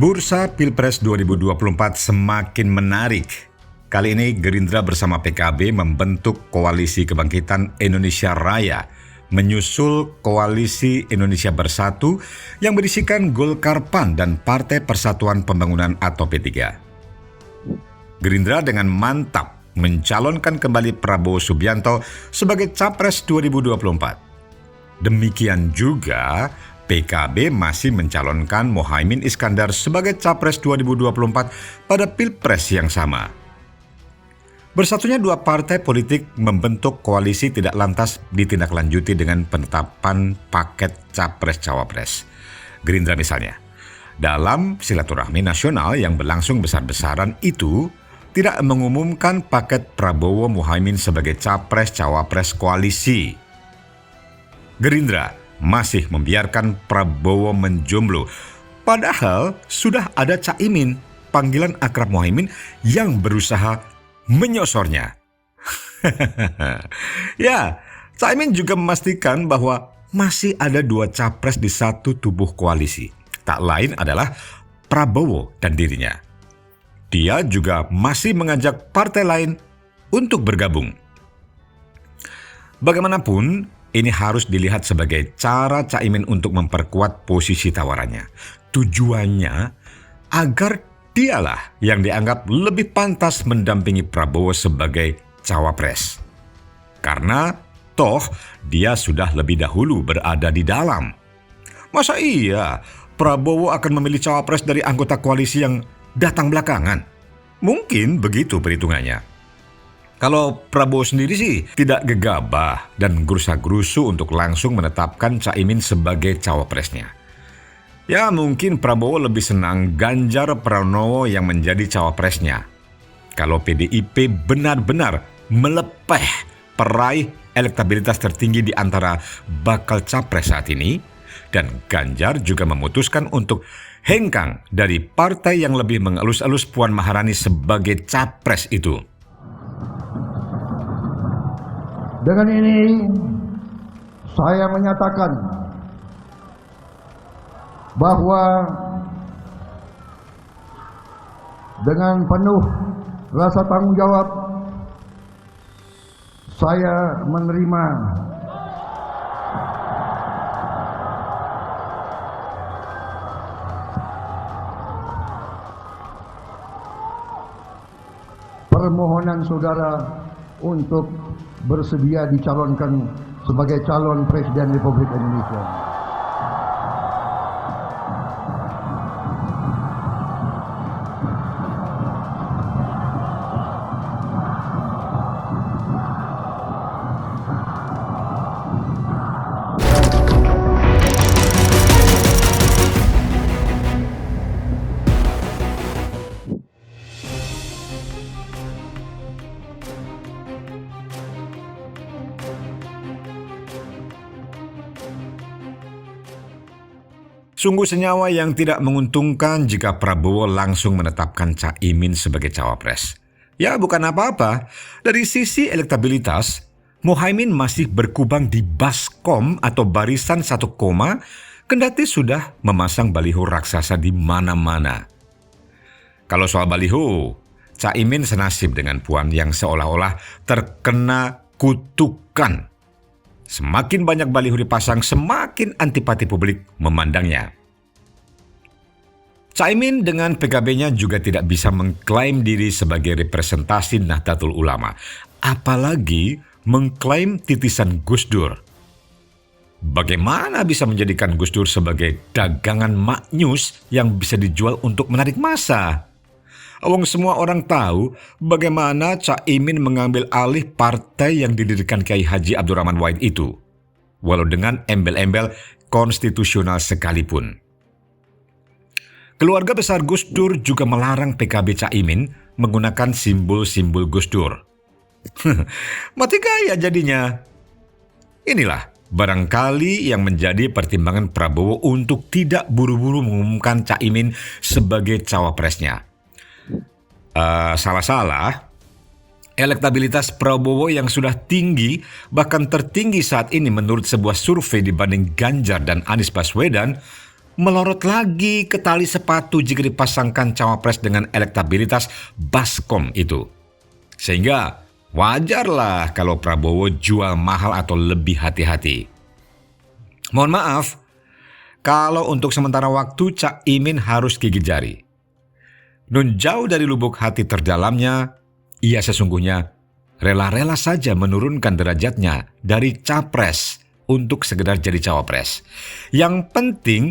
Bursa Pilpres 2024 semakin menarik. Kali ini Gerindra bersama PKB membentuk Koalisi Kebangkitan Indonesia Raya, menyusul Koalisi Indonesia Bersatu yang berisikan Golkar, PAN, dan Partai Persatuan Pembangunan atau P3. Gerindra dengan mantap mencalonkan kembali Prabowo Subianto sebagai Capres 2024. Demikian juga PKB masih mencalonkan Mohaimin Iskandar sebagai Capres 2024 pada Pilpres yang sama. Bersatunya dua partai politik membentuk koalisi tidak lantas ditindaklanjuti dengan penetapan paket Capres-Cawapres. Gerindra misalnya, dalam silaturahmi nasional yang berlangsung besar-besaran itu, tidak mengumumkan paket Prabowo Mohaimin sebagai Capres-Cawapres koalisi. Gerindra masih membiarkan Prabowo menjomblo, padahal sudah ada Caimin, panggilan akrab Mohaimin, yang berusaha menyosornya. Ya, Caimin juga memastikan bahwa masih ada dua capres di satu tubuh koalisi. Tak lain adalah Prabowo dan dirinya. Dia juga masih mengajak partai lain untuk bergabung. Bagaimanapun, ini harus dilihat sebagai cara Caimin untuk memperkuat posisi tawarannya. Tujuannya agar dialah yang dianggap lebih pantas mendampingi Prabowo sebagai cawapres. Karena toh dia sudah lebih dahulu berada di dalam. Masa iya Prabowo akan memilih cawapres dari anggota koalisi yang datang belakangan? Mungkin begitu perhitungannya. Kalau Prabowo sendiri sih tidak gegabah dan gerusa-gerusu untuk langsung menetapkan Caimin sebagai cawapresnya. Ya mungkin Prabowo lebih senang Ganjar Pranowo yang menjadi cawapresnya. Kalau PDIP benar-benar melepeh peraih elektabilitas tertinggi di antara bakal capres saat ini, dan Ganjar juga memutuskan untuk hengkang dari partai yang lebih mengelus-elus Puan Maharani sebagai capres itu. Dengan ini, saya menyatakan bahwa dengan penuh rasa tanggung jawab, saya menerima permohonan saudara untuk bersedia dicalonkan sebagai calon Presiden Republik Indonesia. Sungguh senyawa yang tidak menguntungkan jika Prabowo langsung menetapkan Caimin sebagai cawapres. Ya bukan apa-apa, dari sisi elektabilitas, Mohaimin masih berkubang di baskom atau barisan 1 koma, kendati sudah memasang baliho raksasa di mana-mana. Kalau soal baliho, Caimin senasib dengan Puan yang seolah-olah terkena kutukan. Semakin banyak baliho dipasang, semakin antipati publik memandangnya. Caimin dengan PKB-nya juga tidak bisa mengklaim diri sebagai representasi Nahdlatul Ulama, apalagi mengklaim titisan Gus Dur. Bagaimana bisa menjadikan Gus Dur sebagai dagangan maknyus yang bisa dijual untuk menarik massa? Awang semua orang tahu bagaimana Caimin mengambil alih partai yang didirikan Kiai Haji Abdurrahman Wahid itu, walau dengan embel-embel konstitusional sekalipun. Keluarga besar Gus Dur juga melarang PKB Caimin menggunakan simbol-simbol Gus Dur. Mati gaya jadinya. Inilah barangkali yang menjadi pertimbangan Prabowo untuk tidak buru-buru mengumumkan Caimin sebagai cawapresnya. Salah-salah, elektabilitas Prabowo yang sudah tinggi, bahkan tertinggi saat ini menurut sebuah survei dibanding Ganjar dan Anies Baswedan, melorot lagi ke tali sepatu jika dipasangkan cawapres dengan elektabilitas baskom itu. Sehingga wajarlah kalau Prabowo jual mahal atau lebih hati-hati. Mohon maaf, kalau untuk sementara waktu Cak Imin harus gigit jari. Nun jauh dari lubuk hati terdalamnya, ia sesungguhnya rela-rela saja menurunkan derajatnya dari capres untuk sekedar jadi cawapres. Yang penting,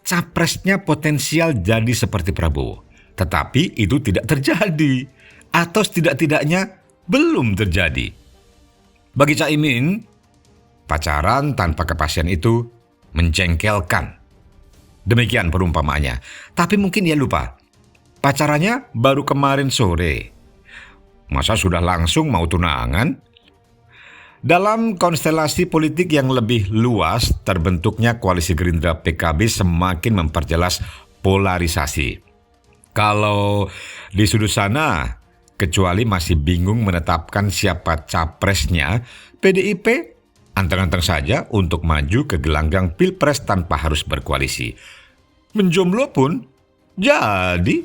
capresnya potensial jadi seperti Prabowo. Tetapi itu tidak terjadi, atau setidak-tidaknya belum terjadi. Bagi Cak Imin, pacaran tanpa kepastian itu menjengkelkan. Demikian perumpamaannya. Tapi mungkin ia lupa, pacarannya baru kemarin sore. Masa sudah langsung mau tunangan? Dalam konstelasi politik yang lebih luas, terbentuknya koalisi Gerindra PKB semakin memperjelas polarisasi. Kalau di sudut sana, kecuali masih bingung menetapkan siapa capresnya, PDIP anteng-anteng saja untuk maju ke gelanggang Pilpres tanpa harus berkoalisi. Menjomblo pun jadi.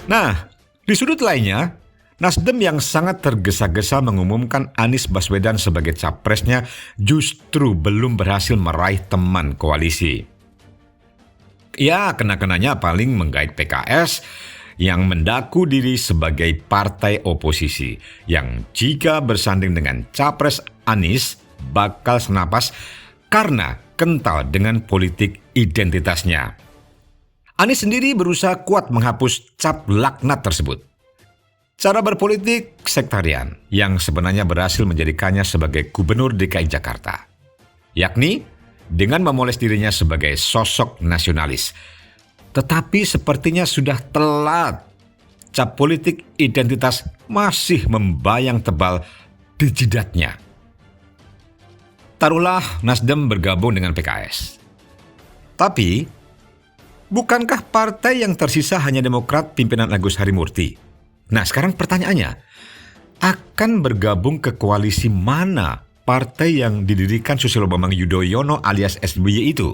Nah, di sudut lainnya, Nasdem yang sangat tergesa-gesa mengumumkan Anies Baswedan sebagai capresnya justru belum berhasil meraih teman koalisi. Ya, kena-kenanya paling menggait PKS yang mendaku diri sebagai partai oposisi yang jika bersanding dengan capres Anies bakal senapas karena kental dengan politik identitasnya. Anies sendiri berusaha kuat menghapus cap laknat tersebut. Cara berpolitik sektarian yang sebenarnya berhasil menjadikannya sebagai gubernur DKI Jakarta, yakni dengan memoles dirinya sebagai sosok nasionalis. Tetapi sepertinya sudah telat. Cap politik identitas masih membayang tebal di jidatnya. Taruhlah Nasdem bergabung dengan PKS. Tapi, bukankah partai yang tersisa hanya Demokrat pimpinan Agus Harimurti? Nah, sekarang pertanyaannya, akan bergabung ke koalisi mana partai yang didirikan Susilo Bambang Yudhoyono alias SBY itu?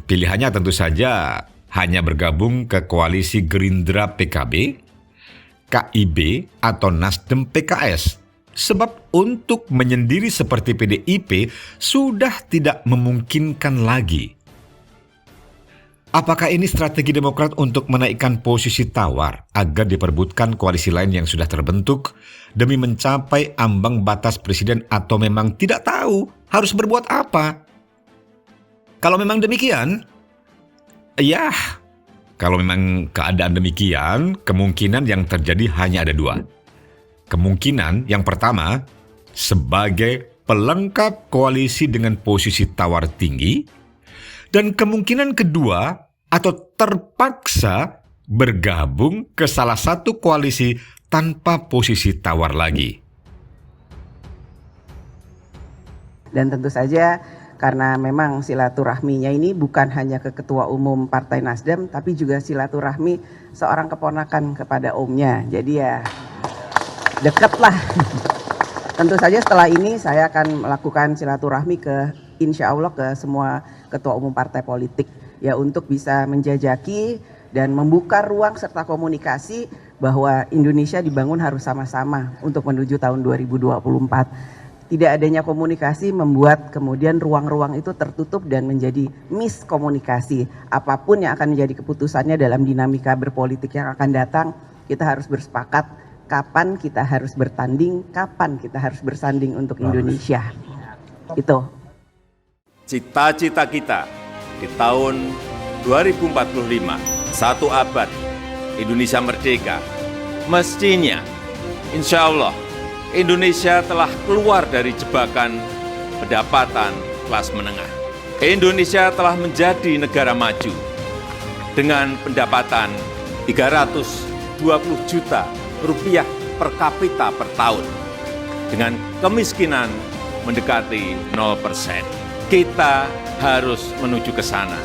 Pilihannya tentu saja hanya bergabung ke koalisi Gerindra PKB, KIB, atau Nasdem PKS. Sebab untuk menyendiri seperti PDIP sudah tidak memungkinkan lagi. Apakah ini strategi Demokrat untuk menaikkan posisi tawar agar diperebutkan koalisi lain yang sudah terbentuk demi mencapai ambang batas presiden, atau memang tidak tahu harus berbuat apa? Kalau memang demikian, ya, kalau memang keadaan demikian, kemungkinan yang terjadi hanya ada dua. Kemungkinan yang pertama, sebagai pelengkap koalisi dengan posisi tawar tinggi, dan kemungkinan kedua, atau terpaksa bergabung ke salah satu koalisi tanpa posisi tawar lagi. Dan tentu saja karena memang silaturahminya ini bukan hanya ke Ketua Umum Partai Nasdem, tapi juga silaturahmi seorang keponakan kepada omnya. Jadi ya deket lah. Tentu saja setelah ini saya akan melakukan silaturahmi insya Allah ke semua ketua umum partai politik ya, untuk bisa menjajaki dan membuka ruang serta komunikasi bahwa Indonesia dibangun harus sama-sama untuk menuju tahun 2024. Tidak adanya komunikasi membuat kemudian ruang-ruang itu tertutup dan menjadi miskomunikasi. Apapun yang akan menjadi keputusannya dalam dinamika berpolitik yang akan datang, kita harus bersepakat kapan kita harus bertanding, kapan kita harus bersanding untuk Indonesia. Itu. Cita-cita kita di tahun 2045, 1 abad Indonesia merdeka, mestinya insya Allah Indonesia telah keluar dari jebakan pendapatan kelas menengah. Indonesia telah menjadi negara maju dengan pendapatan 320 juta rupiah per kapita per tahun, dengan kemiskinan mendekati 0%. Kita harus menuju ke sana.